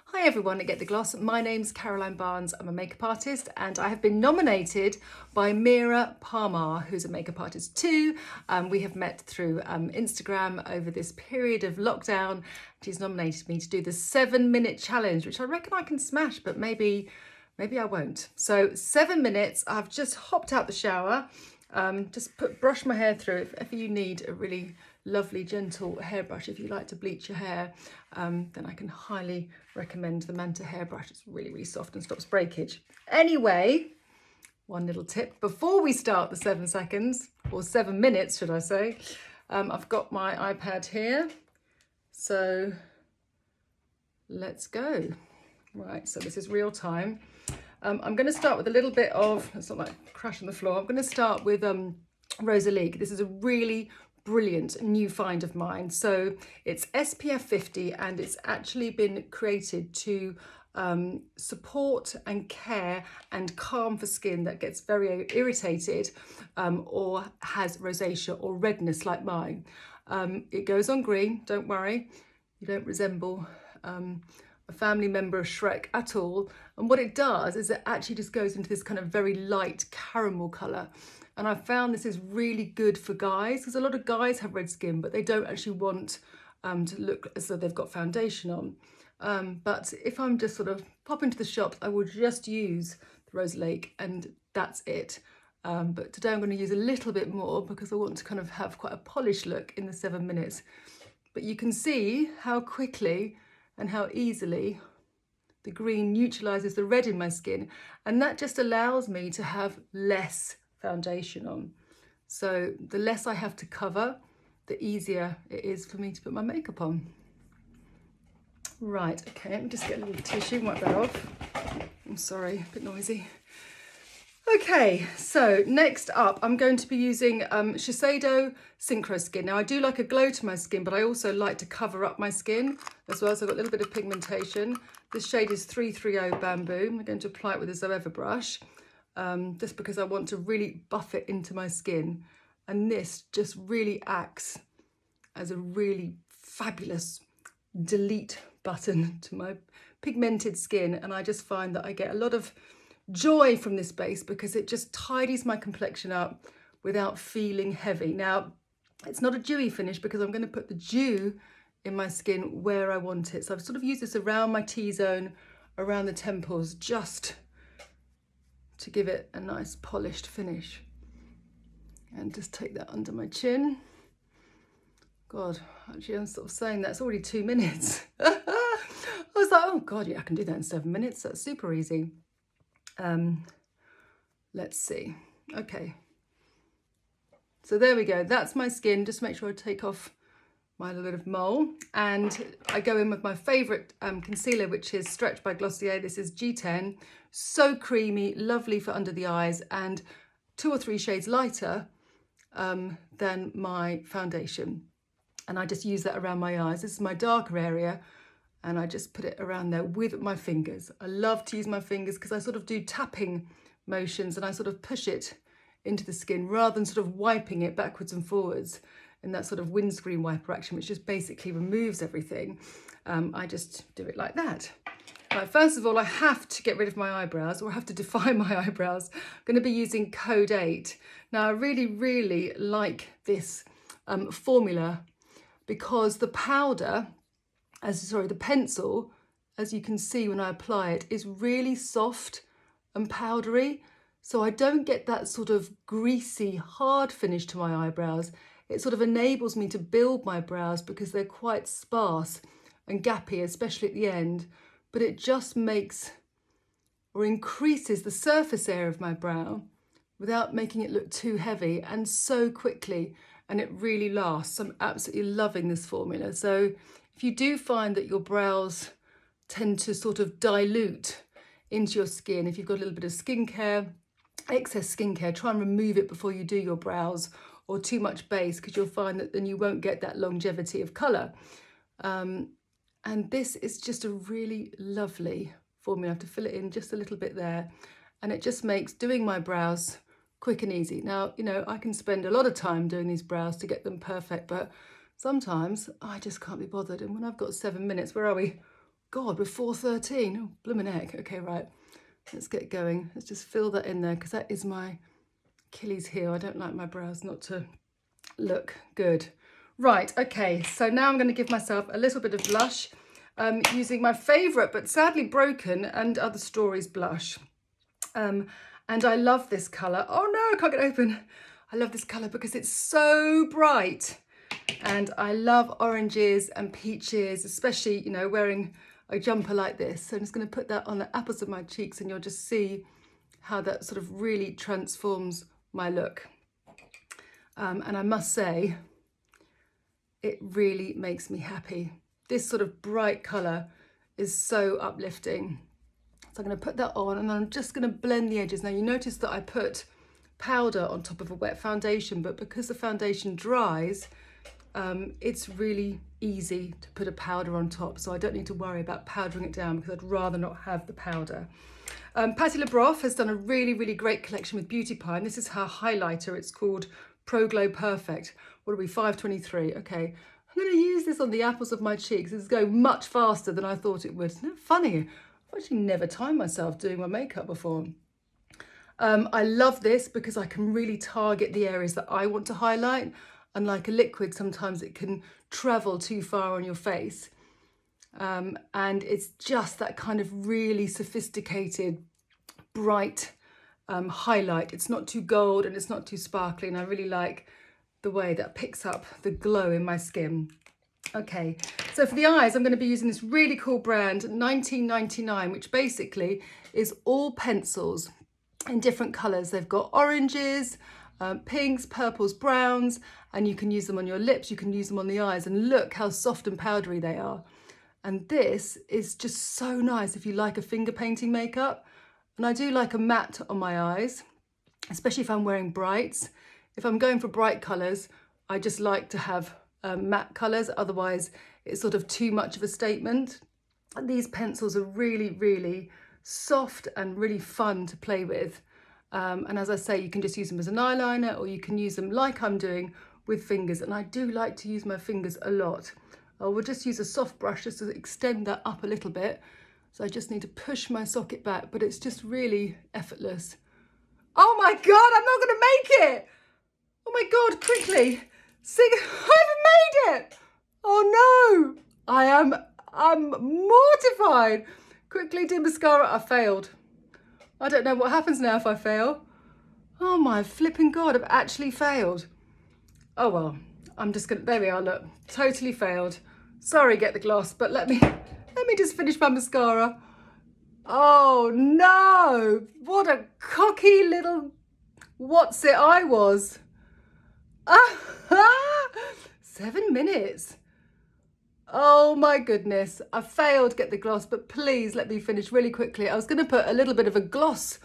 Hi everyone at Get the Gloss. My name's Caroline Barnes. I'm a makeup artist and I have been nominated by Mira Makeup, who's a makeup artist too. We have met through Instagram over this period of lockdown. She's nominated me to do the 7-minute challenge, which I reckon I can smash, but maybe I won't. So 7 minutes, I've just hopped out the shower, brush my hair through. If you need a really lovely gentle hairbrush, if you like to bleach your hair, then I can highly recommend the Manta hairbrush. It's really soft and stops breakage. Anyway, one little tip before we start the 7 seconds, or 7 minutes should I say, I've got my iPad here, so let's go. Right, so this is real time. I'm going to start with a little bit of, it's not like crash on the floor, I'm going to start with Rosalique. This is a really brilliant new find of mine. So it's SPF 50 and it's actually been created to support and care and calm for skin that gets very irritated or has rosacea or redness like mine. It goes on green, don't worry, you don't resemble a family member of Shrek at all. And what it does is it actually just goes into this kind of very light caramel colour. And I found this is really good for guys, because a lot of guys have red skin, but they don't actually want to look as though they've got foundation on. But if I'm just sort of pop into the shops, I will just use the Rosalique and that's it. But today I'm going to use a little bit more because I want to kind of have quite a polished look in the 7 minutes. But you can see how quickly and how easily the green neutralizes the red in my skin, and that just allows me to have less foundation on. So the less I have to cover, the easier it is for me to put my makeup on. Right, okay, let me just get a little tissue and wipe that off. I'm sorry, a bit noisy. Okay, so next up, I'm going to be using Shiseido Synchro Skin. Now, I do like a glow to my skin, but I also like to cover up my skin as well, so I've got a little bit of pigmentation. This shade is 330 Bamboo. I'm going to apply it with a Zoeva brush, just because I want to really buff it into my skin. And this just really acts as a really fabulous delete button to my pigmented skin. And I just find that I get a lot of joy from this base because it just tidies my complexion up without feeling heavy. Now, it's not a dewy finish because I'm going to put the dew in my skin where I want it. So I've sort of used this around my T-zone, around the temples, just to give it a nice polished finish. And just take that under my chin. God, actually I'm sort of saying that's already 2 minutes. I was like, oh God, yeah, I can do that in 7 minutes. That's super easy. Let's see. Okay. So there we go. That's my skin. Just make sure I take off my little bit of mole. And I go in with my favourite concealer, which is Stretch by Glossier. This is G10. So creamy, lovely for under the eyes, and 2 or 3 shades lighter than my foundation. And I just use that around my eyes. This is my darker area. And I just put it around there with my fingers. I love to use my fingers because I sort of do tapping motions and I sort of push it into the skin rather than sort of wiping it backwards and forwards in that sort of windscreen wiper action, which just basically removes everything. I just do it like that. Right, first of all, I have to get rid of my eyebrows, or I have to define my eyebrows. I'm going to be using Code 8. Now, I really like this formula because the powder, the pencil, as you can see when I apply it, is really soft and powdery. So I don't get that sort of greasy, hard finish to my eyebrows. It sort of enables me to build my brows because they're quite sparse and gappy, especially at the end. But it just makes or increases the surface area of my brow without making it look too heavy and so quickly. And it really lasts. I'm absolutely loving this formula. So if you do find that your brows tend to sort of dilute into your skin, if you've got a little bit of skincare, excess skincare, try and remove it before you do your brows, or too much base, because you'll find that then you won't get that longevity of colour. And this is just a really lovely formula. I have to fill it in just a little bit there. And it just makes doing my brows quick and easy. Now, you know, I can spend a lot of time doing these brows to get them perfect, but sometimes I just can't be bothered. And when I've got 7 minutes, where are we? God, we're 4:13. Oh, blimmin' heck. Okay, right. Let's get going. Let's just fill that in there because that is my Achilles heel. I don't like my brows not to look good. Right, okay, so now I'm going to give myself a little bit of blush using my favourite but sadly broken And Other Stories blush. And I love this colour. Oh no, I can't get it open. I love this colour because it's so bright. And I love oranges and peaches, especially, you know, wearing a jumper like this. So I'm just going to put that on the apples of my cheeks and you'll just see how that sort of really transforms my look. And I must say, it really makes me happy. This sort of bright colour is so uplifting. So I'm going to put that on and I'm just going to blend the edges. Now you notice that I put powder on top of a wet foundation, but because the foundation dries, it's really easy to put a powder on top. So I don't need to worry about powdering it down because I'd rather not have the powder. Patti LaBrosse has done a really, really great collection with Beauty Pie. And this is her highlighter. It's called Pro Glow Perfect. What are we, 523? Okay, I'm going to use this on the apples of my cheeks. This is going much faster than I thought it would. Isn't it funny? I've actually never timed myself doing my makeup before. I love this because I can really target the areas that I want to highlight. Unlike a liquid, sometimes it can travel too far on your face. And it's just that kind of really sophisticated, bright highlight. It's not too gold and it's not too sparkly, and I really like the way that picks up the glow in my skin. Okay, so for the eyes, I'm going to be using this really cool brand, 1999, which basically is all pencils in different colours. They've got oranges, pinks, purples, browns, and you can use them on your lips, you can use them on the eyes, and look how soft and powdery they are. And this is just so nice if you like a finger painting makeup. And I do like a matte on my eyes, especially if I'm wearing brights. If I'm going for bright colours, I just like to have matte colours, otherwise it's sort of too much of a statement. And these pencils are really, really soft and really fun to play with. And as I say, you can just use them as an eyeliner or you can use them like I'm doing with fingers. And I do like to use my fingers a lot. I will just use a soft brush just to extend that up a little bit. So I just need to push my socket back, but it's just really effortless. Oh my God, I'm not gonna make it. Oh my God, quickly. Sing, I haven't made it. Oh no, I'm mortified. Quickly do mascara, I failed. I don't know what happens now if I fail. Oh my flipping God, I've actually failed. Oh well, I'm just gonna, there we are, look, totally failed. Sorry, get the gloss, but let me just finish my mascara. Oh no, what a cocky little what's it I was. 7 minutes. Oh my goodness, I failed get the gloss, but please let me finish really quickly. I was going to put a little bit of a gloss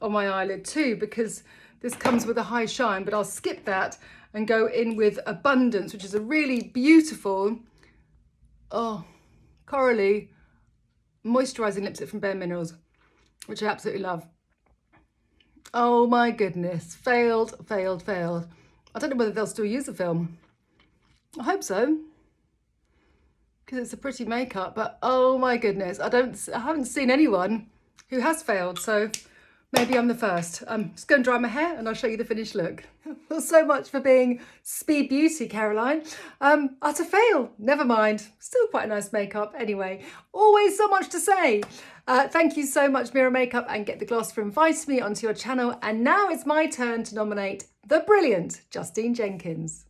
on my eyelid too because this comes with a high shine, but I'll skip that and go in with Abundance, which is a really beautiful, corally moisturising lipstick from Bare Minerals, which I absolutely love. Oh my goodness, failed. I don't know whether they'll still use the film. I hope so, because it's a pretty makeup, but oh my goodness, I haven't seen anyone who has failed, so maybe I'm the first. I'm just going to dry my hair and I'll show you the finished look. Well, so much for being Speed Beauty, Caroline. Utter fail, never mind. Still quite a nice makeup anyway. Always so much to say. Thank you so much, Mira Makeup and Get the Gloss, for inviting me onto your channel. And now it's my turn to nominate the brilliant Justine Jenkins.